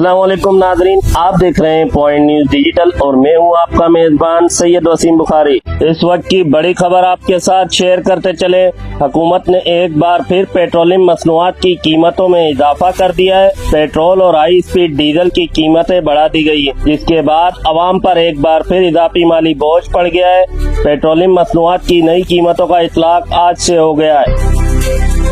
अस्सलाम वालेकुम नाजरीन, आप देख रहे हैं पॉइंट न्यूज डिजिटल और मैं हूं आपका मेजबान सैयद वसीम बुखारी। इस वक्त की बड़ी खबर आपके साथ शेयर करते चले। हुकूमत ने एक बार फिर पेट्रोलियम मसनूआत की कीमतों में इजाफा कर दिया है। पेट्रोल और हाई स्पीड डीजल की कीमतें बढ़ा दी गई है, जिसके बाद अवाम पर एक बार फिर इजाफी माली बोझ पड़ गया है। पेट्रोलियम मसनूआत की नई कीमतों का इतलाक आज से हो गया है।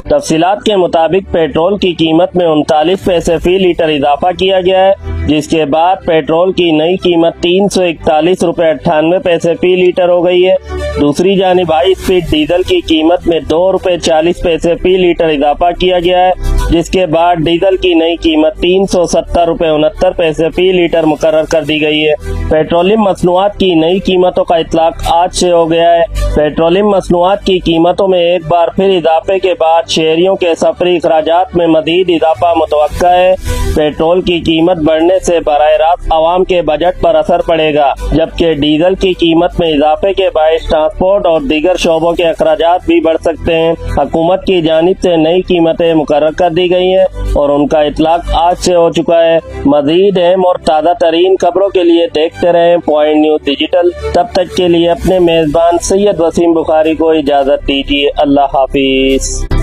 तफसीलात के मुताबिक पेट्रोल की कीमत में 39 पैसे फी लीटर इजाफा किया गया है, जिसके बाद पेट्रोल की नई कीमत 341 रुपए 98 पैसे फी लीटर हो गई है। दूसरी जानिब हाई स्पीड डीजल की कीमत में 2 रुपए 40 पैसे फी लीटर इजाफा किया गया है, जिसके बाद डीजल की नई कीमत 370 रुपए 69 पैसे फी लीटर मुकर्रर कर दी गई है। पेट्रोलियम मसनूआत की नई कीमतों का इतलाक आज से हो गया है। पेट्रोलियम मसनूआत की कीमतों में एक बार फिर इजाफे के बाद शहरियों के सफरी अखराजात में मजीद इजाफा मुतवक्का है। पेट्रोल की कीमत बढ़ने से बराह रास्त आवाम के बजट पर असर पड़ेगा, जबकि डीजल की कीमत में इजाफे के बायस ट्रांसपोर्ट और दीगर शोबों के अखराजात भी बढ़ सकते हैं। हुकूमत की जानिब से नई कीमतें मुकर्रर कर दी गई हैं और उनका इतलाक आज से हो चुका है। मजीद अहम और ताज़ा तरीन खबरों के लिए देखते रहें पॉइंट न्यूज डिजिटल। तब तक के लिए अपने मेजबान सैयद वसीम बुखारी को इजाजत दीजिए। अल्लाह हाफिज।